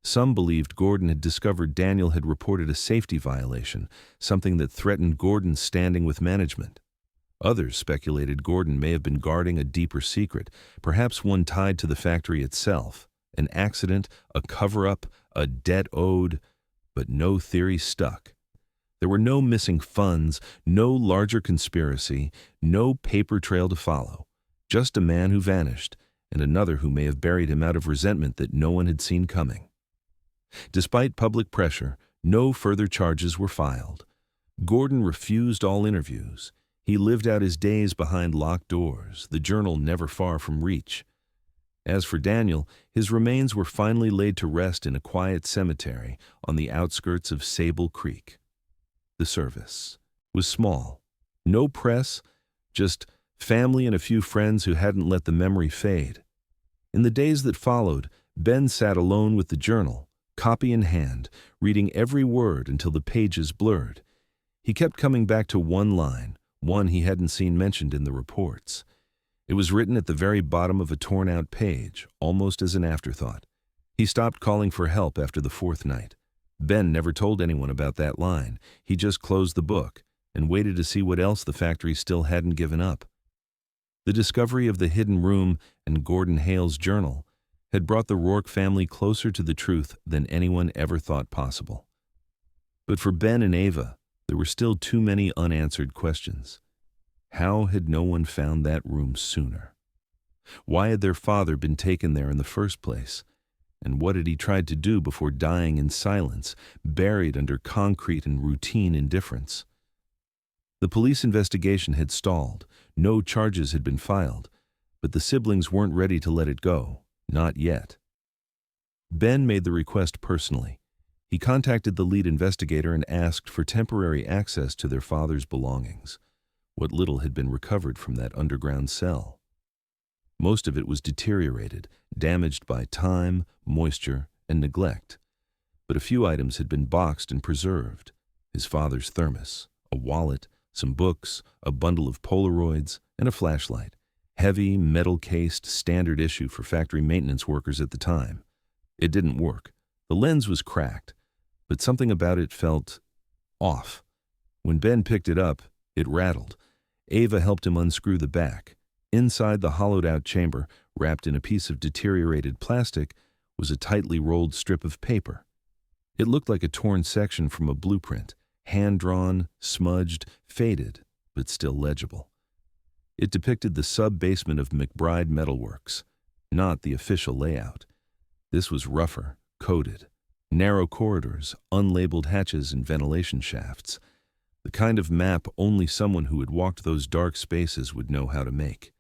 Some believed Gordon had discovered Daniel had reported a safety violation, something that threatened Gordon's standing with management. Others speculated Gordon may have been guarding a deeper secret, perhaps one tied to the factory itself. An accident, a cover-up, a debt owed, but no theory stuck. There were no missing funds, no larger conspiracy, no paper trail to follow. Just a man who vanished, and another who may have buried him out of resentment that no one had seen coming. Despite public pressure, no further charges were filed. Gordon refused all interviews. He lived out his days behind locked doors, the journal never far from reach. As for Daniel, his remains were finally laid to rest in a quiet cemetery on the outskirts of Sable Creek. The service was small. No press, just family and a few friends who hadn't let the memory fade. In the days that followed, Ben sat alone with the journal, copy in hand, reading every word until the pages blurred. He kept coming back to one line, one he hadn't seen mentioned in the reports. It was written at the very bottom of a torn-out page, almost as an afterthought. He stopped calling for help after the fourth night. Ben never told anyone about that line. He just closed the book and waited to see what else the factory still hadn't given up. The discovery of the hidden room and Gordon Hale's journal had brought the Rourke family closer to the truth than anyone ever thought possible. But for Ben and Ava, there were still too many unanswered questions. How had no one found that room sooner? Why had their father been taken there in the first place? And what had he tried to do before dying in silence, buried under concrete and routine indifference? The police investigation had stalled. No charges had been filed, but the siblings weren't ready to let it go. Not yet. Ben made the request personally. He contacted the lead investigator and asked for temporary access to their father's belongings, what little had been recovered from that underground cell. Most of it was deteriorated, damaged by time, moisture, and neglect. But a few items had been boxed and preserved. His father's thermos, a wallet, some books, a bundle of Polaroids, and a flashlight. Heavy, metal-cased, standard issue for factory maintenance workers at the time. It didn't work. The lens was cracked, but something about it felt off. When Ben picked it up, it rattled. Ava helped him unscrew the back. Inside the hollowed-out chamber, wrapped in a piece of deteriorated plastic, was a tightly rolled strip of paper. It looked like a torn section from a blueprint, hand-drawn, smudged, faded, but still legible. It depicted the sub-basement of McBride Metalworks, not the official layout. This was rougher, coded. Narrow corridors, unlabeled hatches and ventilation shafts. The kind of map only someone who had walked those dark spaces would know how to make.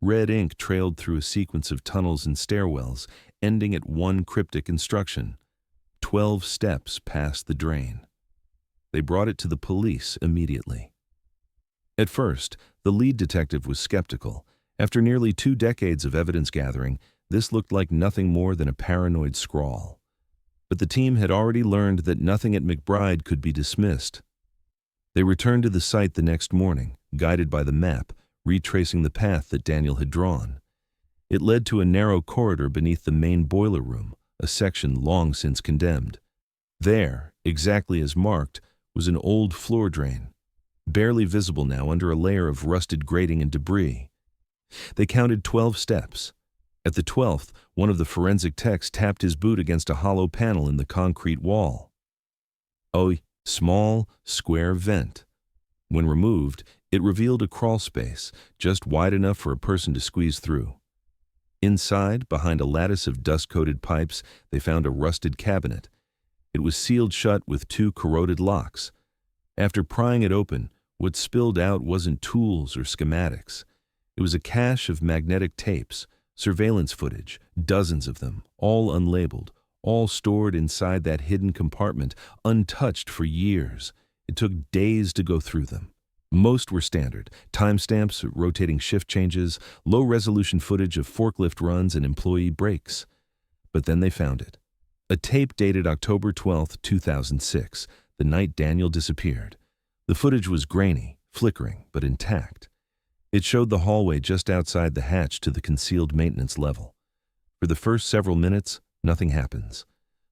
Red ink trailed through a sequence of tunnels and stairwells, ending at one cryptic instruction. 12 steps past the drain. They brought it to the police immediately. At first, the lead detective was skeptical. After nearly 2 decades of evidence gathering, this looked like nothing more than a paranoid scrawl. But the team had already learned that nothing at McBride could be dismissed. They returned to the site the next morning, guided by the map, retracing the path that Daniel had drawn. It led to a narrow corridor beneath the main boiler room, a section long since condemned. There, exactly as marked, was an old floor drain, barely visible now under a layer of rusted grating and debris. They counted 12 steps. At the 12th, one of the forensic techs tapped his boot against a hollow panel in the concrete wall. A small, square vent. When removed, it revealed a crawl space, just wide enough for a person to squeeze through. Inside, behind a lattice of dust-coated pipes, they found a rusted cabinet. It was sealed shut with 2 corroded locks. After prying it open, what spilled out wasn't tools or schematics. It was a cache of magnetic tapes, surveillance footage, dozens of them, all unlabeled, all stored inside that hidden compartment, untouched for years. It took days to go through them. Most were standard: timestamps, rotating shift changes, low-resolution footage of forklift runs and employee breaks. But then they found it. A tape dated October 12, 2006, the night Daniel disappeared. The footage was grainy, flickering, but intact. It showed the hallway just outside the hatch to the concealed maintenance level. For the first several minutes, nothing happens.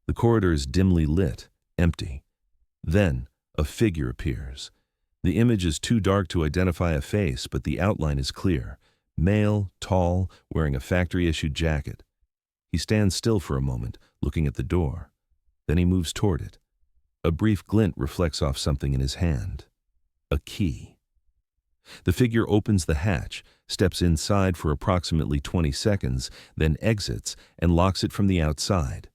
The corridor is dimly lit, empty. Then, a figure appears. The image is too dark to identify a face, but the outline is clear. Male, tall, wearing a factory-issued jacket. He stands still for a moment, looking at the door. Then he moves toward it. A brief glint reflects off something in his hand. A key. The figure opens the hatch, steps inside for approximately 20 seconds, then exits and locks it from the outside.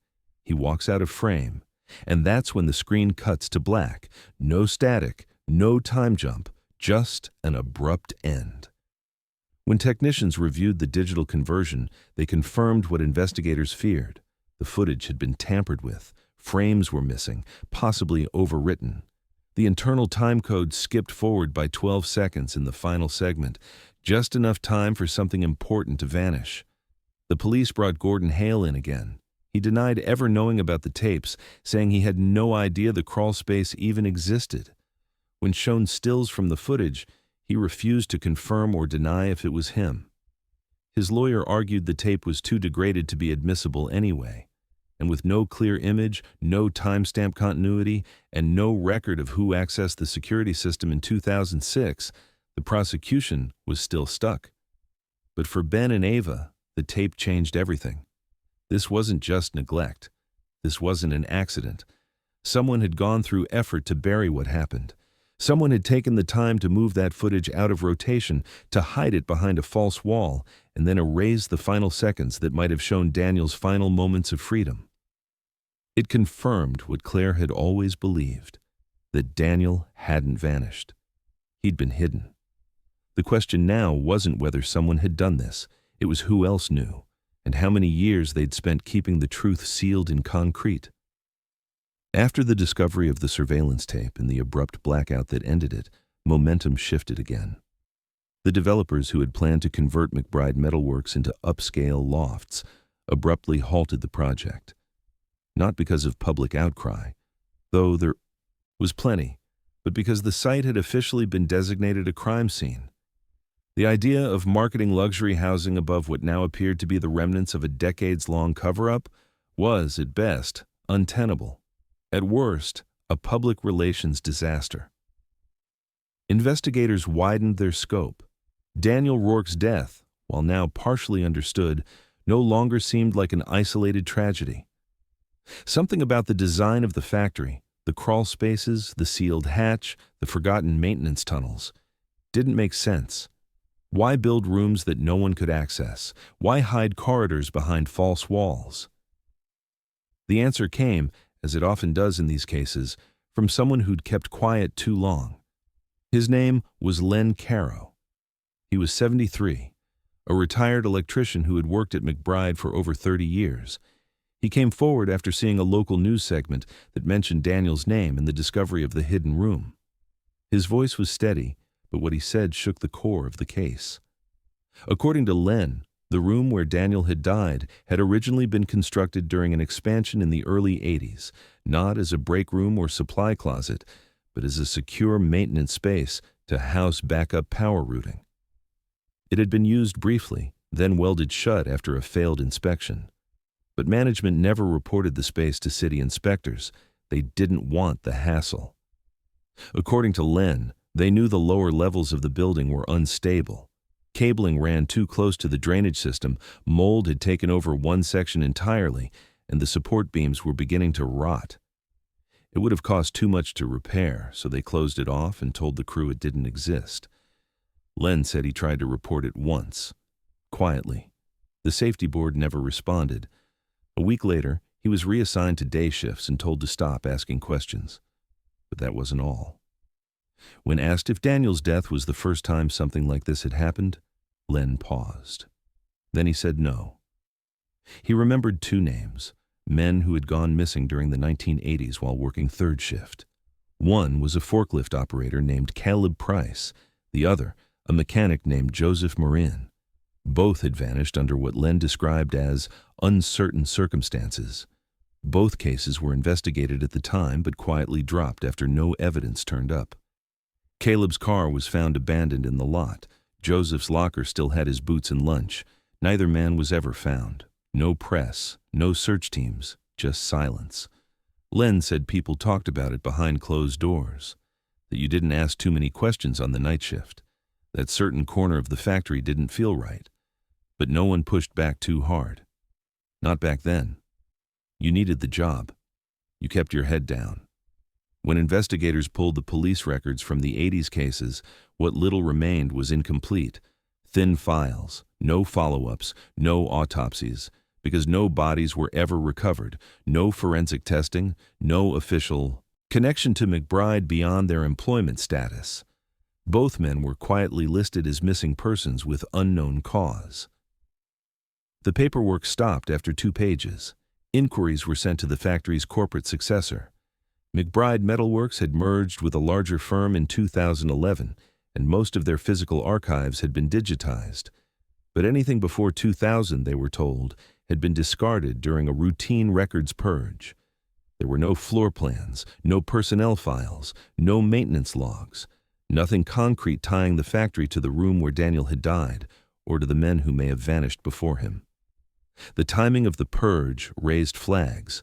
He walks out of frame, and that's when the screen cuts to black. No static, no time jump, just an abrupt end. When technicians reviewed the digital conversion, they confirmed what investigators feared. The footage had been tampered with. Frames were missing, possibly overwritten. The internal time code skipped forward by 12 seconds in the final segment, just enough time for something important to vanish. The police brought Gordon Hale in again. He denied ever knowing about the tapes, saying he had no idea the crawl space even existed. When shown stills from the footage, he refused to confirm or deny if it was him. His lawyer argued the tape was too degraded to be admissible anyway. And with no clear image, no timestamp continuity, and no record of who accessed the security system in 2006, the prosecution was still stuck. But for Ben and Ava, the tape changed everything. This wasn't just neglect. This wasn't an accident. Someone had gone through effort to bury what happened. Someone had taken the time to move that footage out of rotation, to hide it behind a false wall, and then erase the final seconds that might have shown Daniel's final moments of freedom. It confirmed what Claire had always believed, that Daniel hadn't vanished. He'd been hidden. The question now wasn't whether someone had done this, it was who else knew, and how many years they'd spent keeping the truth sealed in concrete. After the discovery of the surveillance tape and the abrupt blackout that ended it, momentum shifted again. The developers who had planned to convert McBride Metalworks into upscale lofts abruptly halted the project. Not because of public outcry, though there was plenty, but because the site had officially been designated a crime scene. The idea of marketing luxury housing above what now appeared to be the remnants of a decades-long cover-up was, at best, untenable. At worst, a public relations disaster. Investigators widened their scope. Daniel Rourke's death, while now partially understood, no longer seemed like an isolated tragedy. Something about the design of the factory, the crawl spaces, the sealed hatch, the forgotten maintenance tunnels, didn't make sense. Why build rooms that no one could access? Why hide corridors behind false walls? The answer came, as it often does in these cases, from someone who'd kept quiet too long. His name was Len Caro. He was 73, a retired electrician who had worked at McBride for over 30 years. He came forward after seeing a local news segment that mentioned Daniel's name and the discovery of the hidden room. His voice was steady, but what he said shook the core of the case. According to Len, the room where Daniel had died had originally been constructed during an expansion in the early 80s, not as a break room or supply closet, but as a secure maintenance space to house backup power routing. It had been used briefly, then welded shut after a failed inspection. But management never reported the space to city inspectors. They didn't want the hassle. According to Len, they knew the lower levels of the building were unstable. Cabling ran too close to the drainage system, mold had taken over one section entirely, and the support beams were beginning to rot. It would have cost too much to repair, so they closed it off and told the crew it didn't exist. Len said he tried to report it once, quietly. The safety board never responded. A week later, he was reassigned to day shifts and told to stop asking questions. But that wasn't all. When asked if Daniel's death was the first time something like this had happened, Len paused. Then he said no. He remembered two names, men who had gone missing during the 1980s while working third shift. One was a forklift operator named Caleb Price, the other, a mechanic named Joseph Marin. Both had vanished under what Len described as uncertain circumstances. Both cases were investigated at the time but quietly dropped after no evidence turned up. Caleb's car was found abandoned in the lot. Joseph's locker still had his boots and lunch. Neither man was ever found. No press, no search teams, just silence. Len said people talked about it behind closed doors, that you didn't ask too many questions on the night shift, that certain corner of the factory didn't feel right, but no one pushed back too hard. Not back then. You needed the job. You kept your head down. When investigators pulled the police records from the 80s cases, what little remained was incomplete. Thin files, no follow-ups, no autopsies, because no bodies were ever recovered, no forensic testing, no official connection to McBride beyond their employment status. Both men were quietly listed as missing persons with unknown cause. The paperwork stopped after 2 pages. Inquiries were sent to the factory's corporate successor. McBride Metalworks had merged with a larger firm in 2011, and most of their physical archives had been digitized. But anything before 2000, they were told, had been discarded during a routine records purge. There were no floor plans, no personnel files, no maintenance logs, nothing concrete tying the factory to the room where Daniel had died, or to the men who may have vanished before him. The timing of the purge raised flags.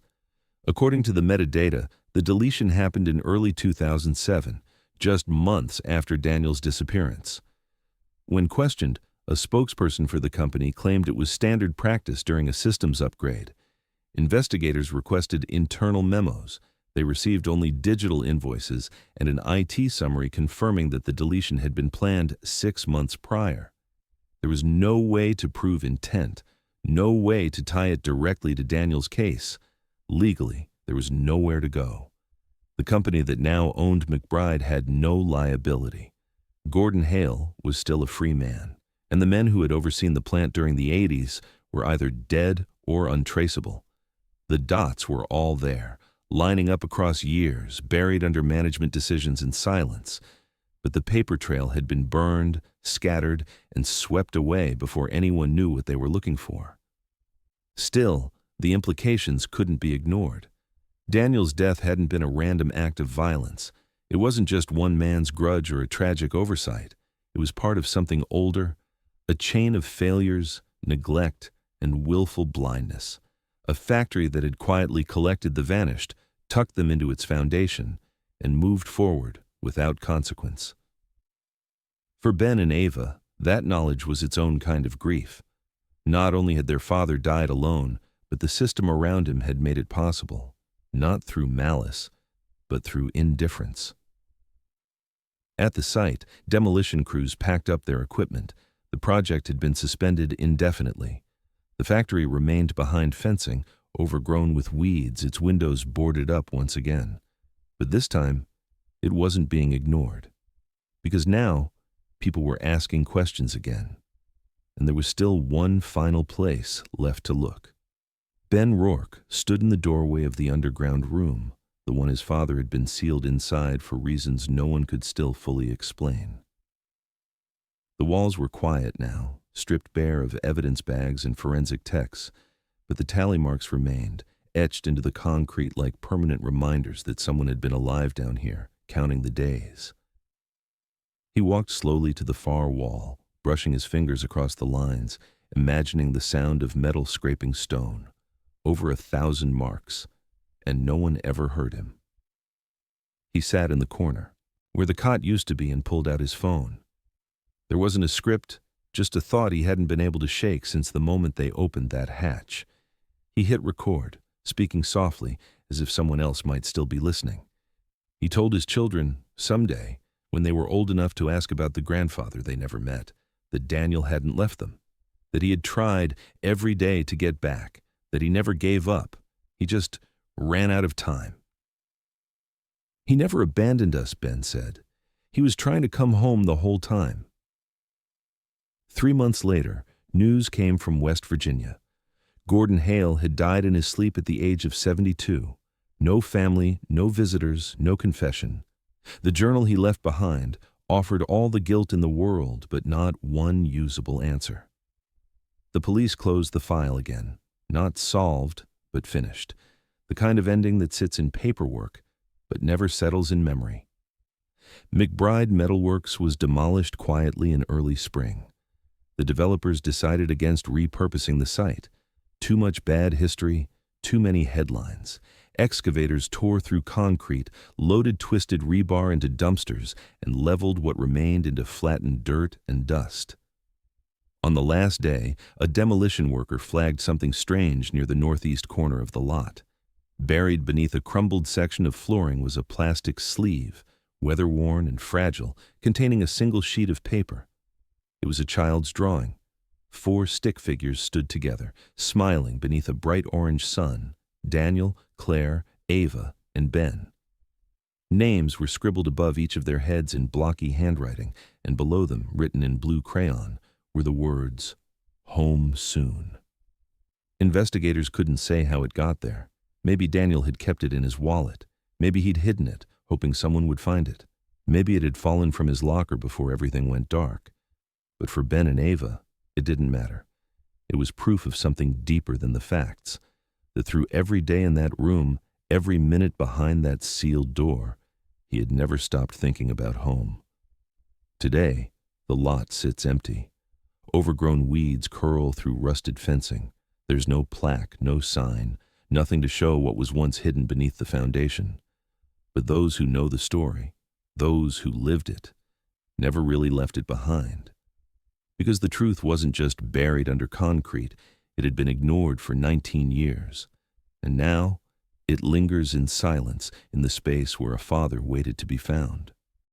According to the metadata, the deletion happened in early 2007, just months after Daniel's disappearance. When questioned, a spokesperson for the company claimed it was standard practice during a systems upgrade. Investigators requested internal memos. They received only digital invoices and an IT summary confirming that the deletion had been planned 6 months prior. There was no way to prove intent, no way to tie it directly to Daniel's case. Legally, there was nowhere to go. The company that now owned McBride had no liability. Gordon Hale was still a free man, and the men who had overseen the plant during the 80s were either dead or untraceable. The dots were all there, lining up across years, buried under management decisions in silence. But the paper trail had been burned, scattered, and swept away before anyone knew what they were looking for. Still, the implications couldn't be ignored. Daniel's death hadn't been a random act of violence. It wasn't just one man's grudge or a tragic oversight. It was part of something older, a chain of failures, neglect, and willful blindness. A factory that had quietly collected the vanished, tucked them into its foundation, and moved forward without consequence. For Ben and Ava, that knowledge was its own kind of grief. Not only had their father died alone, but the system around him had made it possible, not through malice, but through indifference. At the site, demolition crews packed up their equipment. The project had been suspended indefinitely. The factory remained behind fencing, overgrown with weeds, its windows boarded up once again. But this time, it wasn't being ignored. Because now, people were asking questions again. And there was still one final place left to look. Ben Rourke stood in the doorway of the underground room, the one his father had been sealed inside for reasons no one could still fully explain. The walls were quiet now, stripped bare of evidence bags and forensic techs, but the tally marks remained, etched into the concrete like permanent reminders that someone had been alive down here, counting the days. He walked slowly to the far wall, brushing his fingers across the lines, imagining the sound of metal scraping stone. Over 1,000 marks, and no one ever heard him. He sat in the corner, where the cot used to be, and pulled out his phone. There wasn't a script, just a thought he hadn't been able to shake since the moment they opened that hatch. He hit record, speaking softly, as if someone else might still be listening. He told his children, someday, when they were old enough to ask about the grandfather they never met, that Daniel hadn't left them, that he had tried every day to get back, that he never gave up. He just ran out of time. "He never abandoned us," Ben said. "He was trying to come home the whole time." 3 months later, news came from West Virginia. Gordon Hale had died in his sleep at the age of 72. No family, no visitors, no confession. The journal he left behind offered all the guilt in the world, but not one usable answer. The police closed the file again. Not solved, but finished. The kind of ending that sits in paperwork, but never settles in memory. McBride Metalworks was demolished quietly in early spring. The developers decided against repurposing the site. Too much bad history, too many headlines. Excavators tore through concrete, loaded twisted rebar into dumpsters, and leveled what remained into flattened dirt and dust. On the last day, a demolition worker flagged something strange near the northeast corner of the lot. Buried beneath a crumbled section of flooring was a plastic sleeve, weather-worn and fragile, containing a single sheet of paper. It was a child's drawing. 4 stick figures stood together, smiling beneath a bright orange sun: Daniel, Claire, Ava, and Ben. Names were scribbled above each of their heads in blocky handwriting, and below them, written in blue crayon, were the words, "Home soon." Investigators couldn't say how it got there. Maybe Daniel had kept it in his wallet. Maybe he'd hidden it, hoping someone would find it. Maybe it had fallen from his locker before everything went dark. But for Ben and Ava, it didn't matter. It was proof of something deeper than the facts, that through every day in that room, every minute behind that sealed door, he had never stopped thinking about home. Today, the lot sits empty. Overgrown weeds curl through rusted fencing. There's no plaque, no sign, nothing to show what was once hidden beneath the foundation. But those who know the story, those who lived it, never really left it behind. Because the truth wasn't just buried under concrete, it had been ignored for 19 years. And now, it lingers in silence in the space where a father waited to be found.